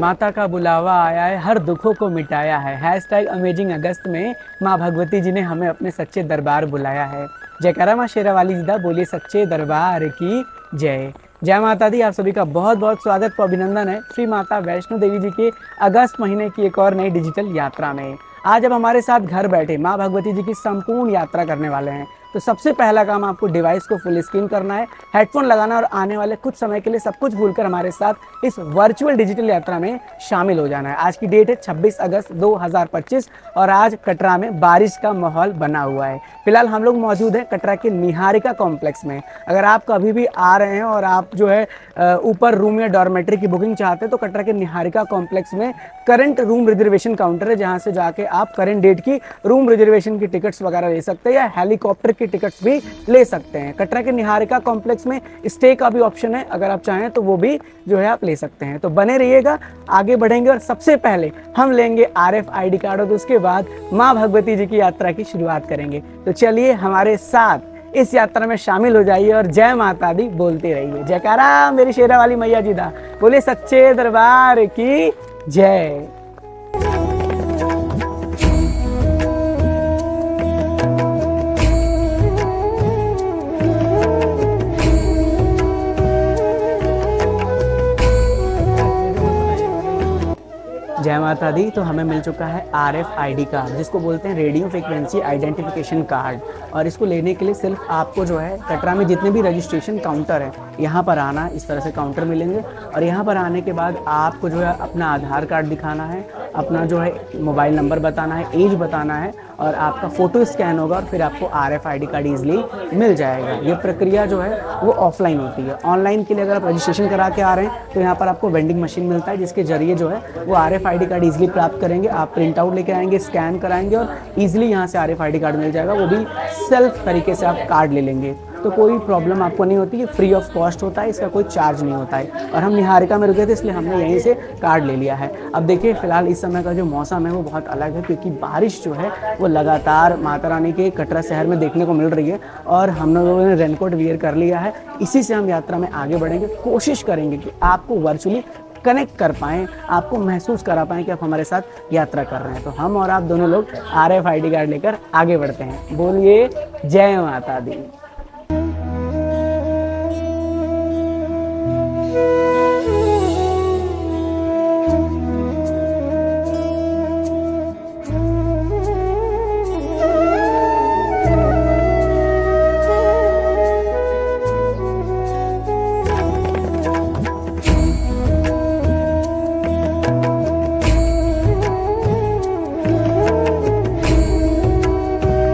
माता का बुलावा आया है, हर दुखों को मिटाया है। हैशटैग अमेजिंग अगस्त में माँ भगवती जी ने हमें अपने सच्चे दरबार बुलाया है। जयकारा माँ शेरावाली जी दा, बोलिए सच्चे दरबार की जय। जय माता दी। आप सभी का बहुत बहुत स्वागत व अभिनंदन है श्री माता वैष्णो देवी जी के अगस्त महीने की एक और नई डिजिटल यात्रा में। आज अब हमारे साथ घर बैठे माँ भगवती जी की संपूर्ण यात्रा करने वाले हैं। तो सबसे पहला काम आपको डिवाइस को फुल स्क्रीन करना है, हेडफोन लगाना और आने वाले कुछ समय के लिए सब कुछ भूलकर हमारे साथ इस वर्चुअल डिजिटल यात्रा में शामिल हो जाना है। आज की डेट है 26 अगस्त 2025 और आज कटरा में बारिश का माहौल बना हुआ है। फिलहाल हम लोग मौजूद हैं कटरा के निहारिका कॉम्प्लेक्स में। अगर आप कभी भी आ रहे हैं और आप जो है ऊपर रूम या डॉर्मेट्री की बुकिंग चाहते हैं तो कटरा के निहारिका कॉम्प्लेक्स में करंट रूम रिजर्वेशन काउंटर है, जहाँ से जाके आप करंट डेट की रूम रिजर्वेशन की टिकट्स वगैरह ले सकते हैं या हेलीकॉप्टर की टिकट्स भी ले सकते हैं। कटरा के निहारिका कॉम्प्लेक्स में स्टे का भी ऑप्शन है, अगर आप चाहें तो वो भी जो है आप ले सकते हैं। तो बने रहिएगा, आगे बढ़ेंगे और सबसे पहले हम लेंगे RFID कार्ड और उसके बाद माँ भगवती जी की यात्रा की शुरुआत करेंगे। तो चलिए हमारे साथ इस यात्रा में शामिल हो जाइए और जय माता दी बोलते रहिए। जयकारा मेरी शेरा वाली मैया जी दा, बोले सच्चे दरबार की जय। जय माता दी। तो हमें मिल चुका है RFID कार्ड, जिसको बोलते हैं रेडियो फ्रिक्वेंसी आइडेंटिफिकेशन कार्ड। और इसको लेने के लिए सिर्फ आपको जो है कटरा में जितने भी रजिस्ट्रेशन काउंटर है यहाँ पर आना, इस तरह से काउंटर मिलेंगे। और यहाँ पर आने के बाद आपको जो है अपना आधार कार्ड दिखाना है, अपना जो है मोबाइल नंबर बताना है, एज बताना है और आपका फ़ोटो स्कैन होगा और फिर आपको RFID कार्ड ईजिली मिल जाएगा। ये प्रक्रिया जो है वो ऑफलाइन होती है। ऑनलाइन के लिए अगर आप रजिस्ट्रेशन करा के आ रहे हैं तो यहाँ पर आपको वेंडिंग मशीन मिलता है, जिसके जरिए जो है वो RFID कार्ड ईजिली प्राप्त करेंगे। आप प्रिंट आउट लेके आएंगे, स्कैन कराएंगे और ईजिली यहाँ से RFID कार्ड मिल जाएगा। वो भी सेल्फ तरीके से आप कार्ड ले लेंगे, तो कोई प्रॉब्लम आपको नहीं होती है। फ्री ऑफ कॉस्ट होता है, इसका कोई चार्ज नहीं होता है। और हम निहारिका में रुके थे इसलिए हमने यहीं से कार्ड ले लिया है। अब देखिए फिलहाल इस समय का जो मौसम है वो बहुत अलग है, क्योंकि बारिश जो है वो लगातार माता रानी के कटरा शहर में देखने को मिल रही है। और हम लोगों ने रेनकोट वियर कर लिया है। इसी से हम यात्रा में आगे बढ़ेंगे। कोशिश करेंगे कि आपको वर्चुअली कनेक्ट कर पाएँ, आपको महसूस करा पाएँ कि आप हमारे साथ यात्रा कर रहे हैं। तो हम और आप दोनों लोग RFID कार्ड लेकर आगे बढ़ते हैं। बोलिए जय माता दी।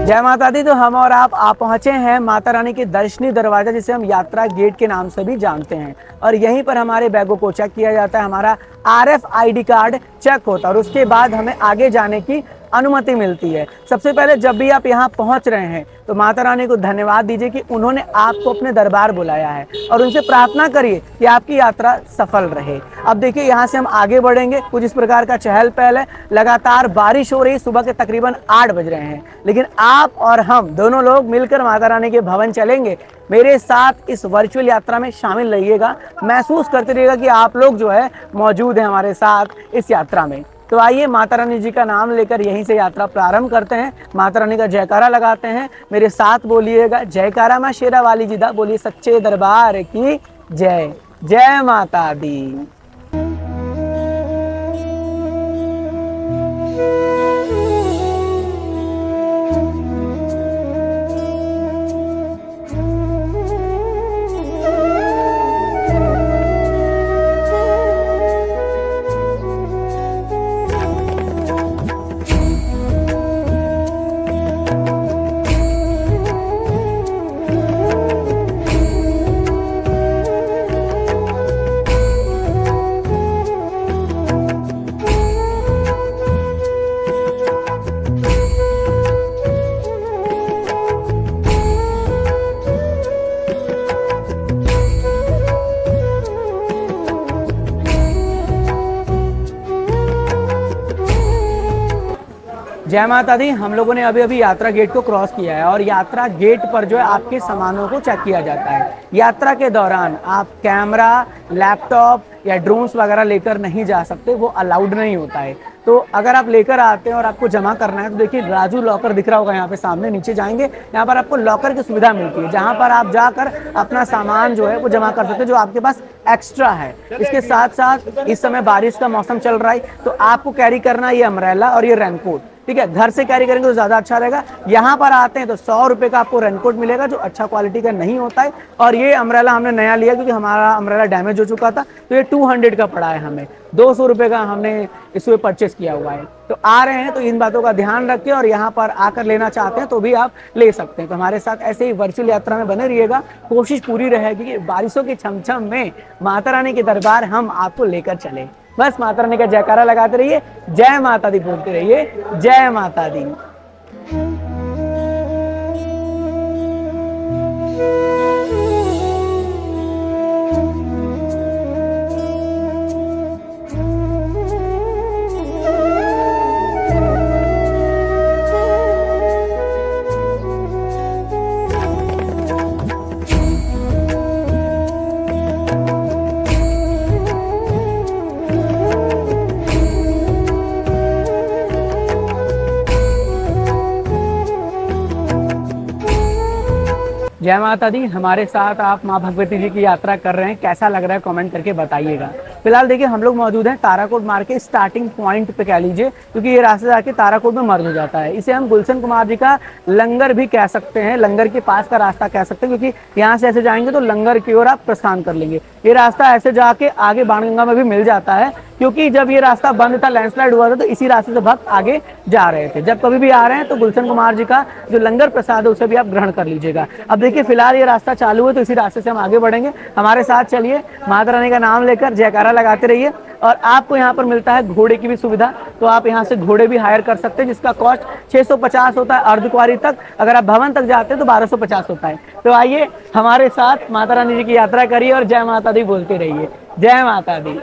जय माता दी। तो हम और आप पहुंचे हैं माता रानी के दर्शनी दरवाजा, जिसे हम यात्रा गेट के नाम से भी जानते हैं। और यहीं पर हमारे बैगों को चेक किया जाता है, हमारा RFID कार्ड चेक होता है और उसके बाद हमें आगे जाने की अनुमति मिलती है। सबसे पहले जब भी आप यहाँ पहुँच रहे हैं तो माता रानी को धन्यवाद दीजिए कि उन्होंने आपको अपने दरबार बुलाया है और उनसे प्रार्थना करिए कि आपकी यात्रा सफल रहे। अब देखिए यहाँ से हम आगे बढ़ेंगे। कुछ इस प्रकार का चहल पहल है, लगातार बारिश हो रही, सुबह के तकरीबन 8 बज रहे हैं, लेकिन आप और हम दोनों लोग मिलकर माता रानी के भवन चलेंगे। मेरे साथ इस वर्चुअल यात्रा में शामिल रहिएगा, महसूस करते रहिएगा कि आप लोग जो है मौजूद हैं हमारे साथ इस यात्रा में। तो आइए माता रानी जी का नाम लेकर यहीं से यात्रा प्रारंभ करते हैं। माता रानी का जयकारा लगाते हैं, मेरे साथ बोलिएगा जयकारा माँ शेरा वाली जी दा, बोलिए सच्चे दरबार की जय। जय माता दी। जय माता दी। हम लोगों ने अभी अभी यात्रा गेट को क्रॉस किया है और यात्रा गेट पर जो है आपके सामानों को चेक किया जाता है। यात्रा के दौरान आप कैमरा, लैपटॉप या ड्रोन्स वगैरह लेकर नहीं जा सकते, वो अलाउड नहीं होता है। तो अगर आप लेकर आते हैं और आपको जमा करना है तो देखिए राजू लॉकर दिख रहा होगा यहाँ पे सामने, नीचे जाएंगे यहाँ पर आपको लॉकर की सुविधा मिलती है, जहाँ पर आप जाकर अपना सामान जो है वो जमा कर सकते हैं जो आपके पास एक्स्ट्रा है। इसके साथ साथ इस समय बारिश का मौसम चल रहा है तो आपको कैरी करना ये अम्ब्रेला और ये रेनकोट, ठीक है। घर से कैरी करेंगे तो ज़्यादा अच्छा रहेगा। यहाँ पर आते हैं तो 100 रुपये का आपको रेनकोट मिलेगा जो अच्छा क्वालिटी का नहीं होता है। और ये अम्ब्रेला हमने नया लिया क्योंकि हमारा अम्ब्रेला डैमेज हो चुका था, तो ये 200 का पड़ा है हमें, 200 रुपये का हमने इसमें परचेस किया हुआ है। तो आ रहे हैं तो इन बातों का ध्यान रखें और यहाँ पर आकर लेना चाहते हैं तो भी आप ले सकते हैं। तो हमारे साथ ऐसे ही वर्चुअल यात्रा में बने रहिएगा, कोशिश पूरी रहेगी कि बारिशों के छमछम में माता रानी के दरबार हम आपको लेकर चले। बस माता रानी का जयकारा लगाते रहिए, जय माता दी बोलते रहिए, जय माता दी। जय माता दी। हमारे साथ आप माँ भगवती जी की यात्रा कर रहे हैं, कैसा लग रहा है कमेंट करके बताइएगा। फिलहाल देखिए हम लोग मौजूद हैं ताराकोट मार्ग के स्टार्टिंग पॉइंट पे कह लीजिए, क्योंकि ये रास्ते जाके ताराकोट में मर्ज हो जाता है। इसे हम गुलशन कुमार जी का लंगर भी कह सकते हैं, लंगर के पास का रास्ता कह सकते हैं, क्योंकि यहाँ से ऐसे जाएंगे तो लंगर की ओर आप प्रस्थान कर लेंगे। ये रास्ता ऐसे जाके आगे बाणगंगा में भी मिल जाता है, क्योंकि जब ये रास्ता बंद था, लैंडस्लाइड हुआ था, तो इसी रास्ते से भक्त आगे जा रहे थे। जब कभी भी आ रहे हैं तो गुलशन कुमार जी का जो लंगर प्रसाद है उसे भी आप ग्रहण कर लीजिएगा। अब देखिए फिलहाल ये रास्ता चालू है तो इसी रास्ते से हम आगे बढ़ेंगे। हमारे साथ चलिए, माता रानी का नाम लेकर जयकारा लगाते रहिए। और आपको यहाँ पर मिलता है घोड़े की भी सुविधा, तो आप यहाँ से घोड़े भी हायर कर सकते हैं, जिसका कॉस्ट 650 होता है अर्धकुंवारी तक। अगर आप भवन तक जाते हैं तो 1250 होता है। तो आइए हमारे साथ माता रानी जी की यात्रा करिए और जय माता दी बोलते रहिए, जय माता दी।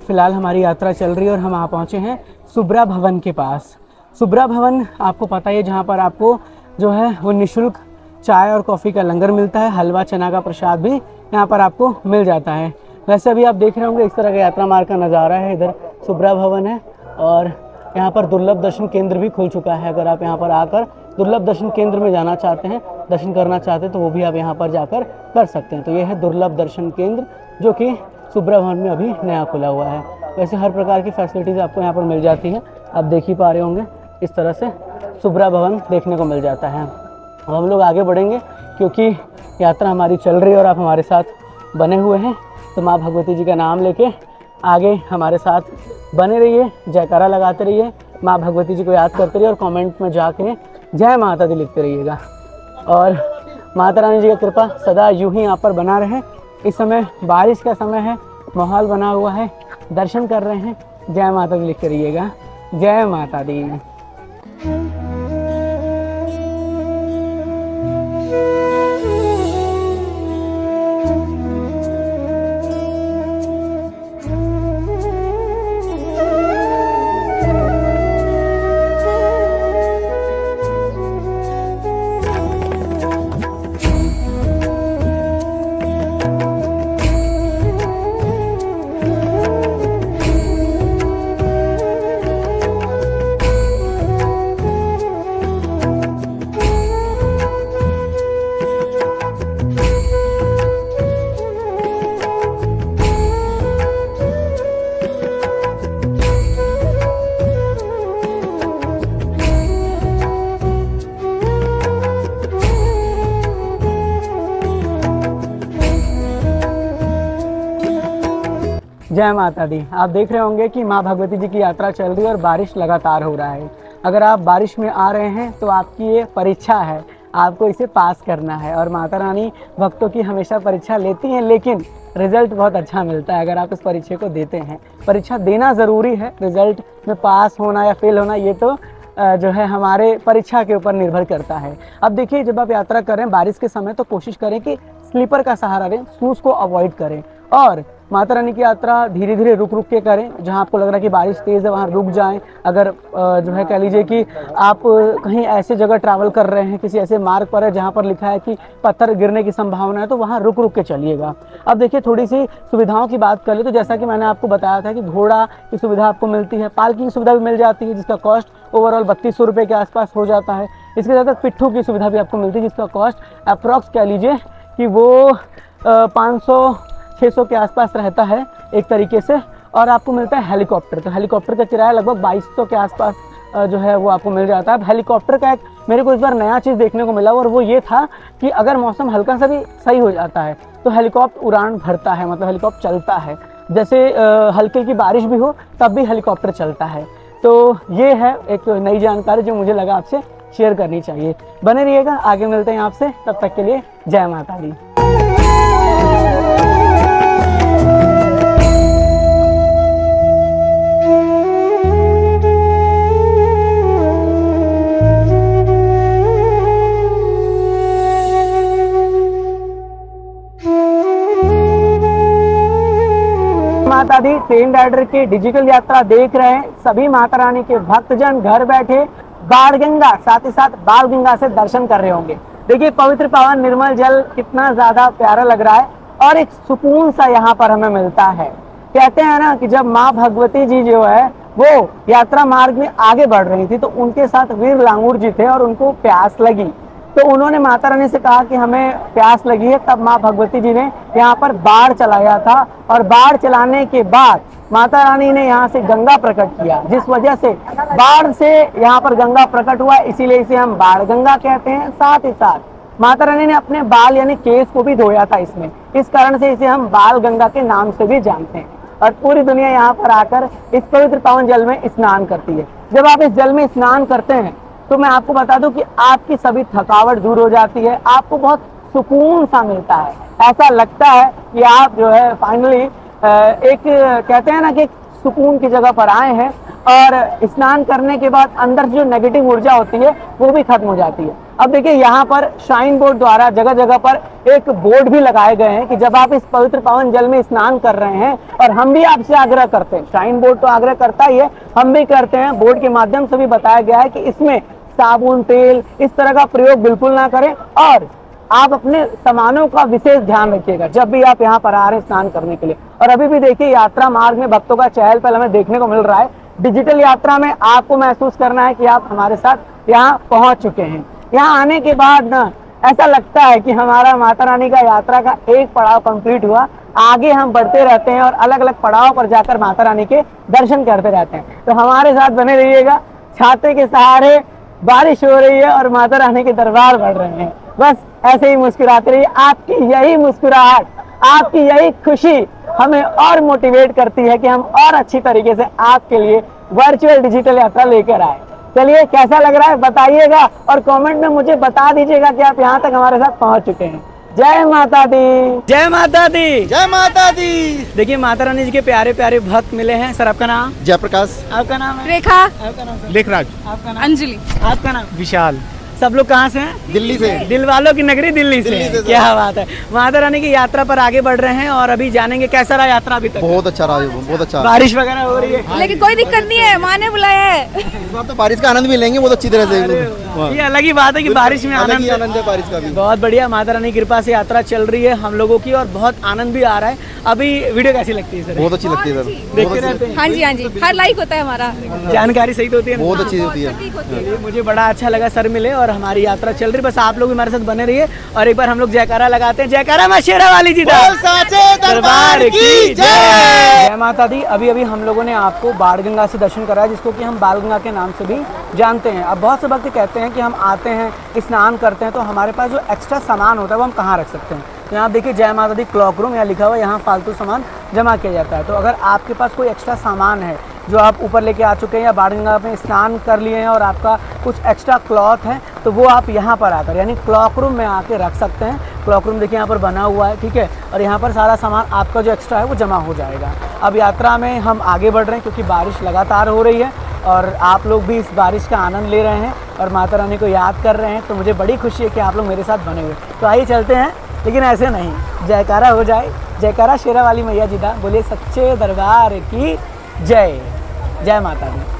फिलहाल हमारी यात्रा चल रही है और हम आ पहुँचे हैं सुब्रा भवन के पास। सुब्रा भवन आपको पता है जहाँ पर आपको जो है वो निःशुल्क चाय और कॉफ़ी का लंगर मिलता है, हलवा चना का प्रसाद भी यहाँ पर आपको मिल जाता है। वैसे अभी आप देख रहे होंगे इस तरह का यात्रा मार्ग का नज़ारा है। इधर सुब्रा भवन है और यहाँ पर दुर्लभ दर्शन केंद्र भी खुल चुका है। अगर आप यहाँ पर आकर दुर्लभ दर्शन केंद्र में जाना चाहते हैं, दर्शन करना चाहते हैं, तो वो भी आप यहाँ पर जाकर कर सकते हैं। तो ये है दुर्लभ दर्शन केंद्र जो कि सुब्रा भवन में अभी नया खुला हुआ है। वैसे हर प्रकार की फैसिलिटीज़ आपको यहाँ पर मिल जाती हैं। आप देख ही पा रहे होंगे इस तरह से सुब्रा भवन देखने को मिल जाता है। अब हम लोग आगे बढ़ेंगे क्योंकि यात्रा हमारी चल रही है और आप हमारे साथ बने हुए हैं। तो माँ भगवती जी का नाम लेके आगे हमारे साथ बने रहिए, जयकारा लगाते रहिए, माँ भगवती जी को याद करते रहिए और कमेंट में जाके जय माता दी लिखते रहिएगा। और माता रानी जी का कृपा सदा यूं ही यहाँ पर बना रहे। इस समय बारिश का समय है, माहौल बना हुआ है, दर्शन कर रहे हैं, जय माता दी लिखते रहिएगा, जय माता दी। जय माता दी। आप देख रहे होंगे कि माँ भगवती जी की यात्रा चल रही है और बारिश लगातार हो रहा है। अगर आप बारिश में आ रहे हैं तो आपकी ये परीक्षा है, आपको इसे पास करना है। और माता रानी भक्तों की हमेशा परीक्षा लेती हैं, लेकिन रिजल्ट बहुत अच्छा मिलता है अगर आप इस परीक्षा को देते हैं। परीक्षा देना ज़रूरी है, रिजल्ट में पास होना या फेल होना ये तो जो है हमारे परीक्षा के ऊपर निर्भर करता है। अब देखिए, जब आप यात्रा करें बारिश के समय तो कोशिश करें कि स्लीपर का सहारा लें, शूज़ को अवॉइड करें और माता रानी की यात्रा धीरे धीरे रुक रुक के करें। जहां आपको लग रहा है कि बारिश तेज़ है वहां रुक जाएं। अगर जो है कह लीजिए कि आप कहीं ऐसे जगह ट्रैवल कर रहे हैं, किसी ऐसे मार्ग पर है जहां पर लिखा है कि पत्थर गिरने की संभावना है, तो वहां रुक रुक के चलिएगा। अब देखिए, थोड़ी सी सुविधाओं की बात कर ले तो जैसा कि मैंने आपको बताया था कि घोड़ा की सुविधा आपको मिलती है, पालकी की सुविधा भी मिल जाती है जिसका कॉस्ट ओवरऑल 3200 रुपये के आसपास हो जाता है। इसके ज़्यादा पिट्ठू की सुविधा भी आपको मिलती है जिसका कॉस्ट अप्रॉक्स कह लीजिए कि वो 500-600 के आसपास रहता है एक तरीके से। और आपको मिलता है हेलीकॉप्टर, तो हेलीकॉप्टर का किराया लगभग 2200 के आसपास जो है वो आपको मिल जाता है। अब हेलीकॉप्टर का एक मेरे को इस बार नया चीज़ देखने को मिला और वो ये था कि अगर मौसम हल्का सा भी सही हो जाता है तो हेलीकॉप्टर उड़ान भरता है, मतलब हेलीकॉप्टर चलता है। जैसे हल्के की बारिश भी हो तब भी हेलीकॉप्टर चलता है। तो ये है एक नई जानकारी जो मुझे लगा आपसे शेयर करनी चाहिए। बने रहिएगा, आगे मिलते हैं आपसे, तब तक के लिए जय माता दी। माता दी ट्रेन राइडर की डिजिटल यात्रा देख रहे हैं सभी माता रानी के भक्तजन घर बैठे बाण गंगा साथ ही साथ बाल गंगा से दर्शन कर रहे होंगे। देखिए, पवित्र पावन निर्मल जल कितना ज्यादा प्यारा लग रहा है और एक सुकून सा यहाँ पर हमें मिलता है। कहते हैं ना कि जब माँ भगवती जी जो है वो यात्रा मार्ग में आगे बढ़ रही थी तो उनके साथ वीर लांगूर जी थे और उनको प्यास लगी, तो उन्होंने माता रानी से कहा कि हमें प्यास लगी है। तब माँ भगवती जी ने यहाँ पर बाढ़ चलाया था और बाढ़ चलाने के बाद माता रानी ने यहाँ से गंगा प्रकट किया, जिस वजह से बाढ़ से यहाँ पर गंगा प्रकट हुआ, इसीलिए इसे हम बाढ़ गंगा कहते हैं। साथ ही साथ माता रानी ने अपने बाल यानी केस को भी धोया था इसमें, इस कारण से इसे हम बाल गंगा के नाम से भी जानते हैं। और पूरी दुनिया यहाँ पर आकर इस पवित्र पावन जल में स्नान करती है। जब आप इस जल में स्नान करते हैं तो मैं आपको बता दूं कि आपकी सभी थकावट दूर हो जाती है, आपको बहुत सुकून सा मिलता है। ऐसा लगता है कि आप जो है फाइनली एक कहते हैं ना कि सुकून की जगह पर आए हैं और स्नान करने के बाद अंदर जो नेगेटिव ऊर्जा होती है वो भी खत्म हो जाती है। अब देखिए, यहाँ पर शाइन बोर्ड द्वारा जगह जगह पर एक बोर्ड भी लगाए गए हैं कि जब आप इस पवित्र पावन जल में स्नान कर रहे हैं, और हम भी आपसे आग्रह करते हैं, शाइन बोर्ड तो आग्रह करता ही है, हम भी करते हैं, बोर्ड के माध्यम से भी बताया गया है कि इसमें साबुन तेल इस तरह का प्रयोग बिल्कुल ना करें और आप अपने सामानों का विशेष ध्यान रखिएगा जब भी आप यहाँ पर आ रहे हैं स्नान करने के लिए। और अभी भी देखिए, यात्रा मार्ग में भक्तों का चहल पहल हमें देखने को मिल रहा है। डिजिटल यात्रा में आपको महसूस करना है कि आप हमारे साथ यहाँ पहुंच चुके हैं। यहाँ आने के बाद ना ऐसा लगता है कि हमारा माता रानी का यात्रा का एक पड़ाव कंप्लीट हुआ, आगे हम बढ़ते रहते हैं और अलग अलग पड़ाव पर जाकर माता रानी के दर्शन करते रहते हैं। तो हमारे साथ बने रहिएगा, छाते के सहारे बारिश हो रही है और माता रानी के दरबार बढ़ रहे हैं। बस ऐसे ही मुस्कुराते रहिए। आपकी यही मुस्कुराहट, आपकी यही खुशी हमें और मोटिवेट करती है कि हम और अच्छी तरीके से आपके लिए वर्चुअल डिजिटल यात्रा लेकर आए। चलिए, कैसा लग रहा है बताइएगा और कमेंट में मुझे बता दीजिएगा कि आप यहाँ तक हमारे साथ पहुँच चुके हैं। जय माता दी, जय माता दी, जय माता दी। देखिए, माता रानी जी के प्यारे प्यारे भक्त मिले हैं। सर, आपका नाम? जयप्रकाश। आपका नाम है? रेखा। आपका नाम? लेखराज। आपका नाम? अंजलि। आपका नाम? विशाल। सब लोग कहाँ से हैं? दिल्ली से। दिल वालों की नगरी दिल्ली से। क्या बात है। माता रानी की यात्रा पर आगे बढ़ रहे हैं और अभी जानेंगे कैसा रहा यात्रा अभी तक। बहुत अच्छा रहा, बहुत अच्छा। बारिश वगैरह हो रही है लेकिन कोई दिक्कत नहीं है, माँ ने बुलाया है। इस बार तो बारिश का आनंद भी लेंगे बहुत अच्छी तरह से। ये अलग ही बात है कि बारिश में आनंद है बारिश का भी। बहुत बढ़िया, माता रानी की कृपा से यात्रा चल रही है हम लोगों की और बहुत आनंद भी आ रहा है। अभी वीडियो कैसी लगती है सर? बहुत अच्छी लगती है सर, देखते रहते हैं। हाँ जी, हाँ जी, हर लाइक होता है हमारा। जानकारी सही तो होती है, बहुत अच्छी होती है। मुझे बड़ा अच्छा लगा सर मिले और हमारी यात्रा चल रही। बस आप लोग भी हमारे साथ बने रहिए और एक बार हम लोग जयकारा लगाते हैं। जयकारा मां शेरा वाली जी दरबार की जय। जय माता दी। अभी अभी हम लोगों ने आपको बाण गंगा से दर्शन कराया, जिसको कि हम बाल गंगा के नाम से भी जानते हैं। अब बहुत से भक्त कहते हैं कि हम आते हैं स्नान करते हैं तो हमारे पास जो एक्स्ट्रा सामान होता है वो हम कहाँ रख सकते हैं। तो यहाँ देखिए जय माता दी क्लॉक रूम, यहाँ लिखा हुआ है यहाँ फालतू सामान जमा किया जाता है। तो अगर आपके पास कोई एक्स्ट्रा सामान है जो आप ऊपर लेके आ चुके हैं या बाणगंगा में स्नान कर लिए हैं और आपका कुछ एक्स्ट्रा क्लॉथ है, तो वो आप यहाँ पर आकर यानी क्लॉक रूम में आके रख सकते हैं। क्लॉक रूम देखिए यहाँ पर बना हुआ है, ठीक है, और यहाँ पर सारा सामान आपका जो एक्स्ट्रा है वो जमा हो जाएगा। अब यात्रा में हम आगे बढ़ रहे हैं क्योंकि बारिश लगातार हो रही है और आप लोग भी इस बारिश का आनंद ले रहे हैं और माता रानी को याद कर रहे हैं, तो मुझे बड़ी खुशी है कि आप लोग मेरे साथ बने हुए। तो आइए चलते हैं, लेकिन ऐसे नहीं, जयकारा हो जाए, जयकारा शेरा वाली मैया जी दा, बोलिए सच्चे दरबार की जय। जय माता दी।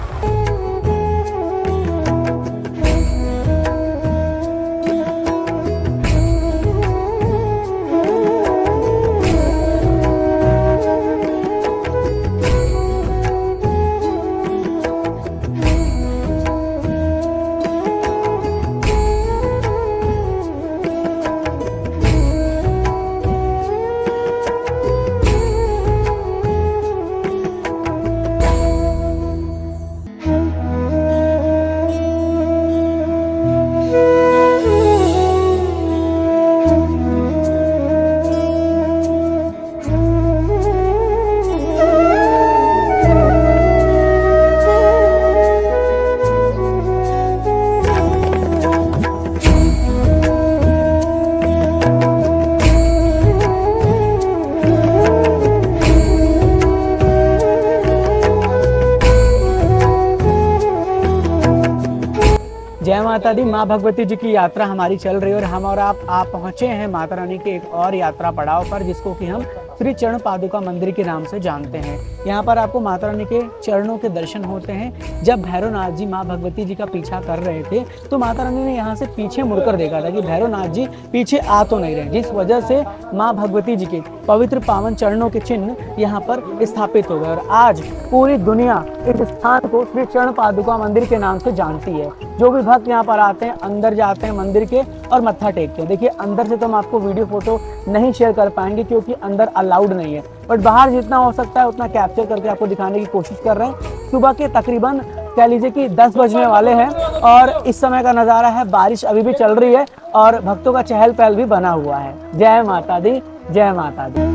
जय माता दी। माँ भगवती जी की यात्रा हमारी चल रही है और हम और आप पहुँचे हैं माता रानी के एक और यात्रा पड़ाव पर, जिसको कि हम श्री चरण पादुका मंदिर के नाम से जानते हैं। यहाँ पर आपको माता रानी के चरणों के दर्शन होते हैं। जब भैरवनाथ जी माँ भगवती जी का पीछा कर रहे थे तो माता रानी ने यहाँ से पीछे मुड़कर देखा था कि भैरवनाथ जी पीछे आ तो नहीं रहे, जिस वजह से माँ भगवती जी के पवित्र पावन चरणों के चिन्ह यहाँ पर स्थापित हो गए और आज पूरी दुनिया इस स्थान को श्री चरण पादुका मंदिर के नाम से जानती है। जो भी भक्त यहाँ पर आते हैं, अंदर जाते हैं मंदिर के और मत्था टेकते हैं। देखिए अंदर से तो हम आपको वीडियो फोटो नहीं शेयर कर पाएंगे क्योंकि अंदर अलाउड नहीं है, बट बाहर जितना हो सकता है उतना कैप्चर करके आपको दिखाने की कोशिश कर रहे हैं। सुबह के तकरीबन कह लीजिए कि 10 बजने वाले हैं और इस समय का नज़ारा है, बारिश अभी भी चल रही है और भक्तों का चहल पहल भी बना हुआ है। जय माता दी, जय माता दी।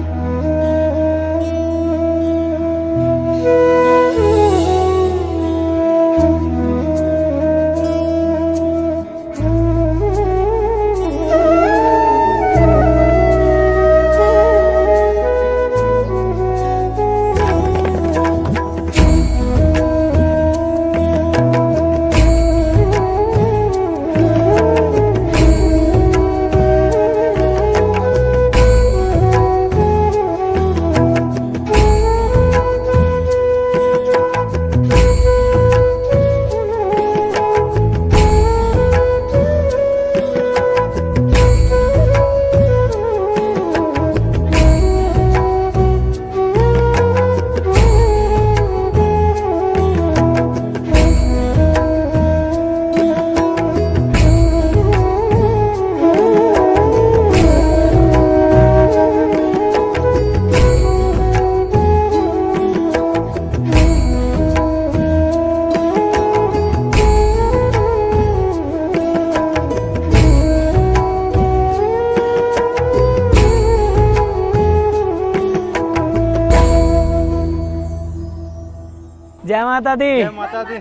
जय माता दी। जय माता दी।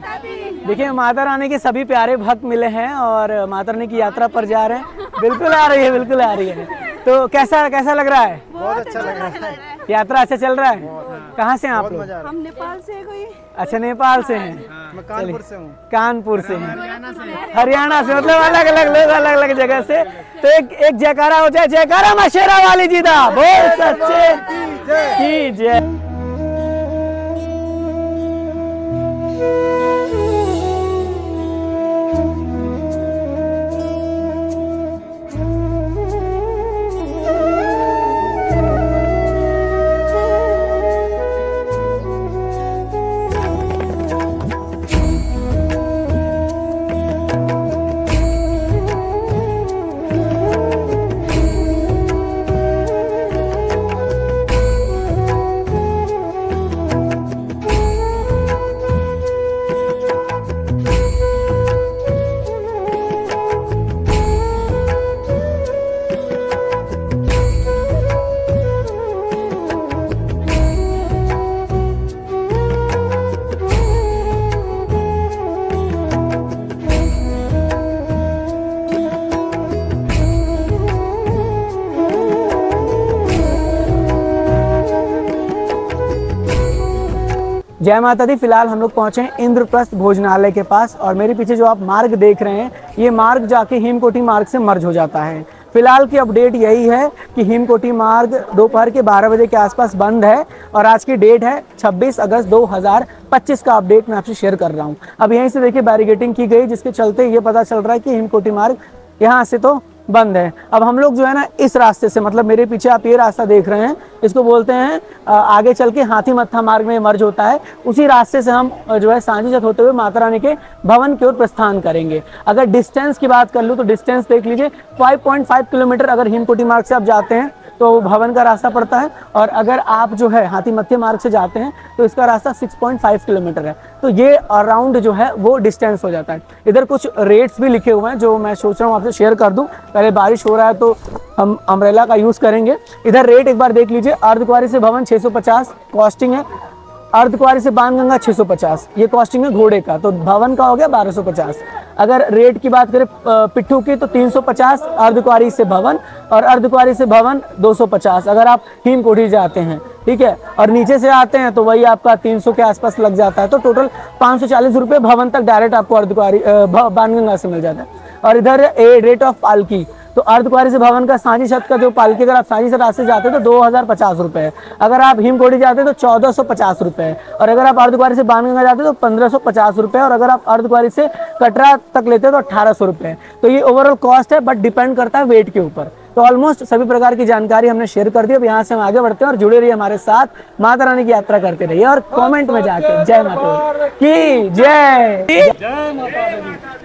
देखिए माता रानी के सभी प्यारे भक्त मिले हैं और माता रानी की यात्रा पर जा रहे हैं। बिल्कुल आ रही है, बिल्कुल आ रही है। तो कैसा लग रहा है? बहुत अच्छा लग रहा है। यात्रा अच्छा चल रहा है? कहाँ से हैं आप लोग? हम नेपाल से कोई। अच्छा नेपाल से हैं। मैं कानपुर से हूँ। कानपुर से हैं, हरियाणा से, मतलब अलग अलग लोग अलग अलग जगह से। तो एक जयकारा हो जाए, जयकारा माँ शेरा वाली जी दा, बोल सच्चे की जय। जय माता दी। फिलहाल हम लोग पहुंचे हैं इंद्रप्रस्थ भोजनालय के पास और मेरे पीछे जो आप मार्ग देख रहे हैं ये मार्ग जाके हेमकोटी मार्ग से मर्ज हो जाता है। फिलहाल की अपडेट यही है कि हेमकोटी मार्ग दोपहर के 12 बजे के आसपास बंद है और आज की डेट है 26 अगस्त 2025 का अपडेट मैं आपसे शेयर कर रहा हूं। अब यहीं से देखिए बैरिकेडिंग की गई जिसके चलते ये पता चल रहा है कि हेमकोटी मार्ग यहाँ से तो बंद है। अब हम लोग जो है ना इस रास्ते से, मतलब मेरे पीछे आप ये रास्ता देख रहे हैं, इसको बोलते हैं आगे चल के हाथी मत्था मार्ग में मर्ज होता है, उसी रास्ते से हम जो है सांची छत होते हुए माता रानी के भवन की ओर प्रस्थान करेंगे। अगर डिस्टेंस की बात कर लूँ तो डिस्टेंस देख लीजिए 5.5 किलोमीटर अगर हेमकोटी मार्ग से आप जाते हैं तो भवन का रास्ता पड़ता है, और अगर आप जो है हाथी मत्थे मार्ग से जाते हैं तो इसका रास्ता 6.5 किलोमीटर है। तो ये अराउंड जो है वो डिस्टेंस हो जाता है। इधर कुछ रेट्स भी लिखे हुए हैं जो मैं सोच रहा हूँ आपसे शेयर कर दूं। पहले बारिश हो रहा है तो हम अम्ब्रेला का यूज़ करेंगे। इधर रेट एक बार देख लीजिए। अर्धकुंवारी से भवन 650 कॉस्टिंग है, अर्धकुंवारी से बाणगंगा 650 ये कॉस्टिंग है घोड़े का, तो भवन का हो गया 1250। अगर रेट की बात करें पिट्ठू की तो 350 अर्धकुंवारी से भवन, और अर्धकुंवारी से भवन 250 अगर आप हेमकोटी जाते हैं, ठीक है। और नीचे से आते हैं तो वही आपका 300 के आसपास लग जाता है, तो टोटल 540 रुपये भवन तक डायरेक्ट आपको अर्धकुंवारी बाणगंगा से मिल जाता है। और इधर रेट ऑफ पालकी तो अर्धकुंवारी से भवन का सांची छत का जो पालकी अगर आप सांची छत रास्ते जाते हैं तो 2050 रुपये है, अगर आप हेमकोटी जाते हैं तो 1450 रुपये है, और अगर आप अर्धकुंवारी से बाणगंगा जाते हैं तो 1550 रुपये, और अगर आप अर्धकुंवारी से कटरा तक लेते हैं तो 1800 रुपये है। तो ये ओवरऑल कॉस्ट है, बट डिपेंड करता है वेट के ऊपर। तो ऑलमोस्ट सभी प्रकार की जानकारी हमने शेयर कर दी। अब यहाँ से हम आगे बढ़ते हैं और जुड़े रहिए हमारे साथ, माता रानी की यात्रा करते रहिए और कमेंट में जाके जय माता की जय।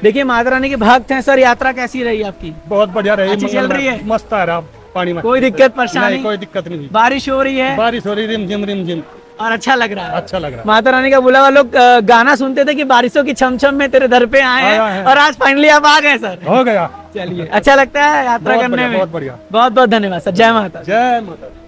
देखिए माता रानी के भक्त हैं सर, यात्रा कैसी रही आपकी? बहुत बढ़िया रही, अच्छी चल रही है, मस्त आ रहा पानी में, कोई दिक्कत परेशानी? कोई दिक्कत नहीं। बारिश हो रही है, बारिश हो रही रिम झिम और अच्छा लग रहा है, अच्छा लग रहा है। माता रानी का बुलावा। लोग गाना सुनते थे कि बारिशों की छमछम में तेरे दर पे आए हैं, और आज फाइनली आप आ गए सर, हो गया। चलिए अच्छा लगता है यात्रा करने में, बहुत बढ़िया, बहुत बहुत धन्यवाद सर। जय माता, जय माता।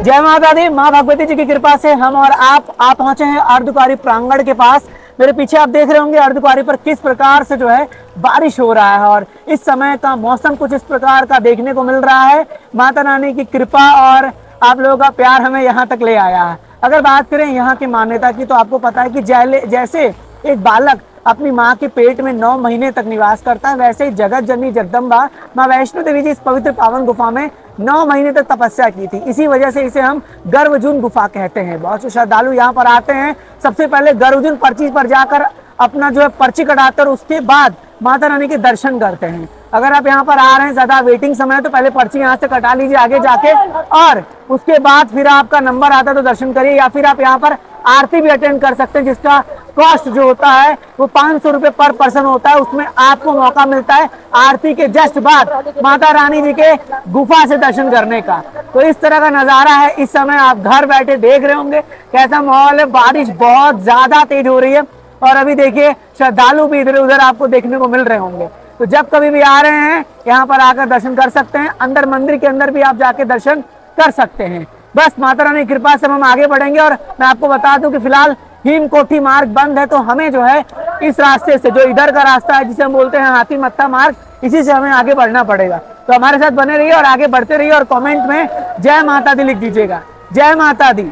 जय माता दी। माँ भगवती जी की कृपा से हम और आप पहुंचे हैं अर्धकुंवारी प्रांगण के पास। मेरे पीछे आप देख रहे होंगे अर्धकुंवारी पर किस प्रकार से जो है बारिश हो रहा है, और इस समय का मौसम कुछ इस प्रकार का देखने को मिल रहा है। माता रानी की कृपा और आप लोगों का प्यार हमें यहाँ तक ले आया है। अगर बात करें यहाँ की मान्यता की तो आपको पता है कि जैसे एक बालक अपनी माँ के पेट में 9 महीने तक निवास करता है, वैसे ही जगत जननी जगदम्बा माँ वैष्णो देवी जी इस पवित्र पावन गुफा में 9 महीने तक तपस्या की थी। इसी वजह से इसे हम गर्भजून गुफा कहते हैं। बहुत से श्रद्धालु यहाँ पर आते हैं, सबसे पहले गर्भजून पर्ची पर जाकर अपना जो है पर्ची कटाते और उसके बाद माता रानी के दर्शन करते हैं। अगर आप यहाँ पर आ रहे हैं, ज्यादा वेटिंग समय है, तो पहले पर्ची यहाँ से कटा लीजिए आगे जाके, और उसके बाद फिर आपका नंबर आता है तो दर्शन करिए, या फिर आप यहाँ पर आरती भी अटेंड कर सकते हैं जिसका कॉस्ट जो होता है वो 500 रुपये पर पर्सन होता है। उसमें आपको मौका मिलता है आरती के जस्ट बाद माता रानी जी के गुफा से दर्शन करने का। तो इस तरह का नजारा है। इस समय आप घर बैठे देख रहे होंगे कैसा माहौल है। बारिश बहुत ज्यादा तेज हो रही है, और अभी देखिए श्रद्धालु भी इधर उधर आपको देखने को मिल रहे होंगे। तो जब कभी भी आ रहे हैं यहाँ पर आकर दर्शन कर सकते हैं। अंदर मंदिर के अंदर भी आप जाके दर्शन कर सकते हैं। बस माता रानी की कृपा से हम आगे बढ़ेंगे, और मैं आपको बता दूं कि फिलहाल हेमकोटी मार्ग बंद है, तो हमें जो है इस रास्ते से, जो इधर का रास्ता है जिसे हम बोलते हैं हाथी मत्था मार्ग, इसी से हमें आगे बढ़ना पड़ेगा। तो हमारे साथ बने रहिए और आगे बढ़ते रहिए, और कमेंट में जय माता दी लिख दीजिएगा। जय माता दी।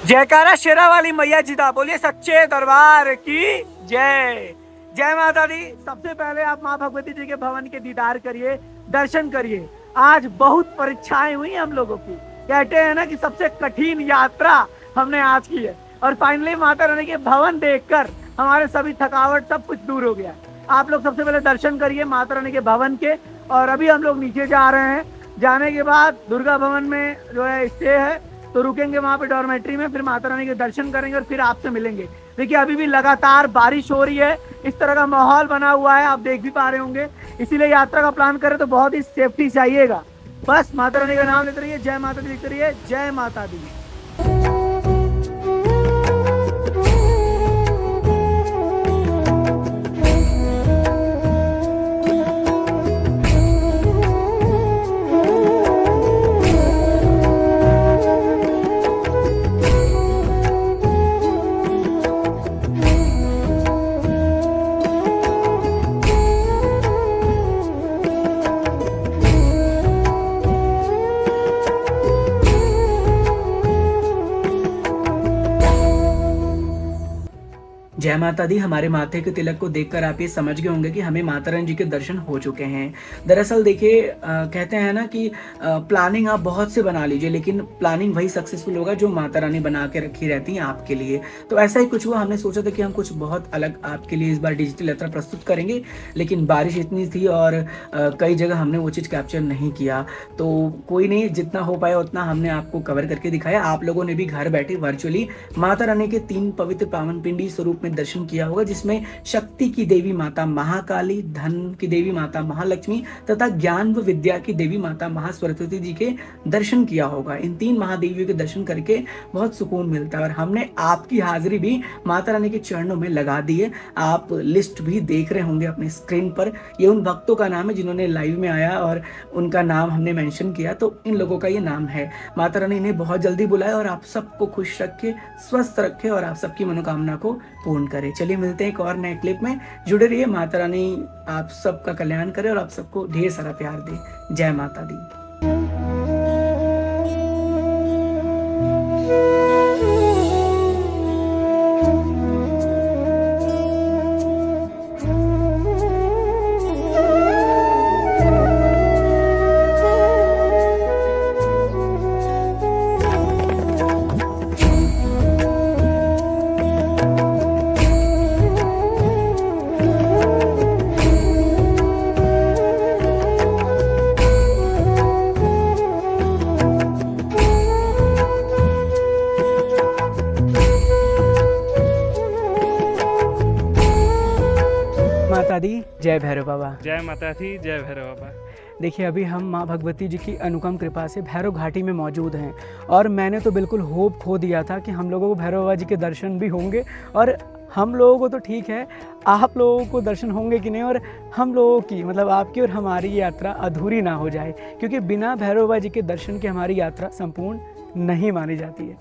जयकारा शेरा वाली मैया जी दा, बोलिए सच्चे दरबार की जय। जय माता दी। सबसे पहले आप माँ भगवती जी के भवन के दीदार करिए, दर्शन करिए, आज बहुत परीक्षाएं हुई हम लोगों की। कहते हैं ना कि सबसे कठिन यात्रा हमने आज की है और फाइनली माता रानी के भवन देखकर हमारे सभी थकावट सब कुछ दूर हो गया। आप लोग सबसे पहले दर्शन करिए माता रानी के भवन के। और अभी हम लोग नीचे जा रहे हैं। जाने के बाद दुर्गा भवन में जो है स्टे है, तो रुकेंगे वहाँ पे डॉर्मेट्री में, फिर माता रानी के दर्शन करेंगे और फिर आपसे मिलेंगे। देखिए अभी भी लगातार बारिश हो रही है, इस तरह का माहौल बना हुआ है, आप देख भी पा रहे होंगे। इसीलिए यात्रा का प्लान करें तो बहुत ही सेफ्टी से आइएगा। बस माता रानी का नाम लेते रहिए, जय माता दी लिखते रहिए, जय माता दी। जय माता दी। हमारे माथे के तिलक को देखकर आप ये समझ गए होंगे कि हमें माता रानी जी के दर्शन हो चुके हैं। दरअसल देखिए कहते हैं ना कि प्लानिंग आप बहुत से बना लीजिए, लेकिन प्लानिंग वही सक्सेसफुल होगा जो माता रानी बना के रखी रहती हैं आपके लिए। तो ऐसा ही कुछ हुआ। हमने सोचा था कि हम कुछ बहुत अलग आपके लिए इस बार डिजिटल यात्रा प्रस्तुत करेंगे, लेकिन बारिश इतनी थी और कई जगह हमने वो चीज़ कैप्चर नहीं किया। तो कोई नहीं, जितना हो पाया उतना हमने आपको कवर करके दिखाया। आप लोगों ने भी घर बैठे वर्चुअली माता रानी के 3 पवित्र पावन पिंडी स्वरूप में दर्शन किया होगा, जिसमें शक्ति की देवी माता महाकाली, धन की देवी माता महालक्ष्मी तथा ज्ञान व विद्या की देवी माता महासरस्वती जी के दर्शन किया होगा। इन 3 महादेवियों के दर्शन करके बहुत सुकून मिलता है और हमने आपकी हाजिरी भी माता रानी के चरणों में लगा दी है। आप लिस्ट भी देख रहे होंगे अपने स्क्रीन पर। ये उन भक्तों का नाम है जिन्होंने लाइव में आया और उनका नाम हमने मेंशन किया, तो इन लोगों का ये नाम है। माता रानी ने बहुत जल्दी बुलाया और आप सबको खुश रखे, स्वस्थ रखे और आप सबकी मनोकामना को पूर्ण करे। चलिए मिलते हैं एक और नए क्लिप में। जुड़े रहिए। माता रानी आप सबका कल्याण करे और आप सबको ढेर सारा प्यार दे। जय माता दी। माता दी। जय भैरव बाबा। जय माता दी, जय भैरव बाबा। देखिए अभी हम माँ भगवती जी की अनुपम कृपा से भैरव घाटी में मौजूद हैं और मैंने तो बिल्कुल होप खो दिया था कि हम लोगों को भैरव बाबा जी के दर्शन भी होंगे। और हम लोगों को तो ठीक है, आप लोगों को दर्शन होंगे कि नहीं, और हम लोगों की मतलब आपकी और हमारी यात्रा अधूरी ना हो जाए, क्योंकि बिना भैरव बाबा जी के दर्शन के हमारी यात्रा संपूर्ण नहीं मानी जाती है।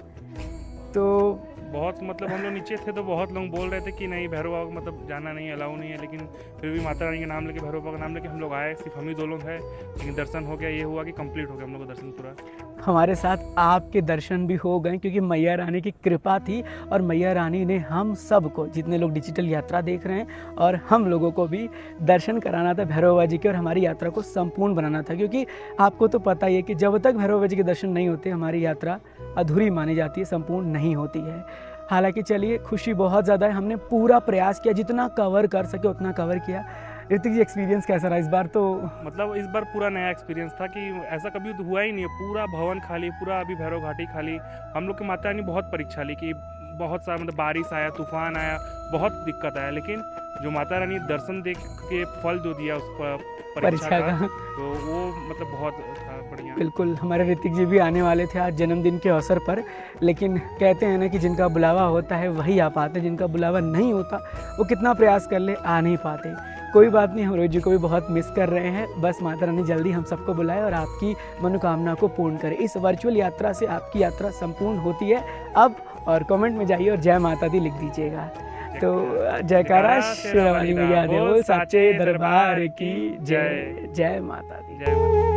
तो बहुत मतलब हम लोग नीचे थे तो बहुत लोग बोल रहे थे कि नहीं भैरव बाबा मतलब जाना नहीं, अलाउ नहीं है, लेकिन फिर भी माता रानी के नाम लेके, भैरव बाबा का नाम लेके हम लोग आए। सिर्फ हम ही 2 लोग हैं, लेकिन दर्शन हो गया। ये हुआ कि कंप्लीट हो गया हम लोग का दर्शन पूरा। हमारे साथ आपके दर्शन भी हो गए, क्योंकि मैया रानी की कृपा थी और मैया रानी ने हम सबको, जितने लोग डिजिटल यात्रा देख रहे हैं और हम लोगों को भी दर्शन कराना था भैरव बाबा जी के और हमारी यात्रा को संपूर्ण बनाना था। क्योंकि आपको तो पता ही है कि जब तक भैरव बाबा जी के दर्शन नहीं होते हमारी यात्रा अधूरी मानी जाती है, संपूर्ण नहीं होती है। हालांकि चलिए खुशी बहुत ज़्यादा है, हमने पूरा प्रयास किया, जितना कवर कर सके उतना कवर किया। ऋतिक जी एक्सपीरियंस कैसा रहा इस बार? तो मतलब इस बार पूरा नया एक्सपीरियंस था कि ऐसा कभी हुआ ही नहीं है। पूरा भवन खाली, पूरा अभी भैरव घाटी खाली। हम लोग की माता रानी बहुत परीक्षा ली कि बहुत सारा मतलब बारिश आया, तूफान आया, बहुत दिक्कत आया, लेकिन जो माता रानी दर्शन देख के फल जो दिया उस परीक्षा का, तो वो मतलब बहुत था बढ़िया। बिल्कुल, हमारे ऋतिक जी भी आने वाले थे आज जन्मदिन के अवसर पर, लेकिन कहते हैं ना कि जिनका बुलावा होता है वही आ पाते, जिनका बुलावा नहीं होता वो कितना प्रयास कर ले आ नहीं पाते। कोई बात नहीं, हम रोहित जी को भी बहुत मिस कर रहे हैं। बस माता रानी जल्दी हम सबको बुलाए और आपकी मनोकामना को पूर्ण करे। इस वर्चुअल यात्रा से आपकी यात्रा संपूर्ण होती है अब। और कमेंट में जाइए और जय माता दी लिख दीजिएगा। तो जयकारा शेरावाली मैया देवो साचे दरबार की जय। जय माता दी। जय माता दी।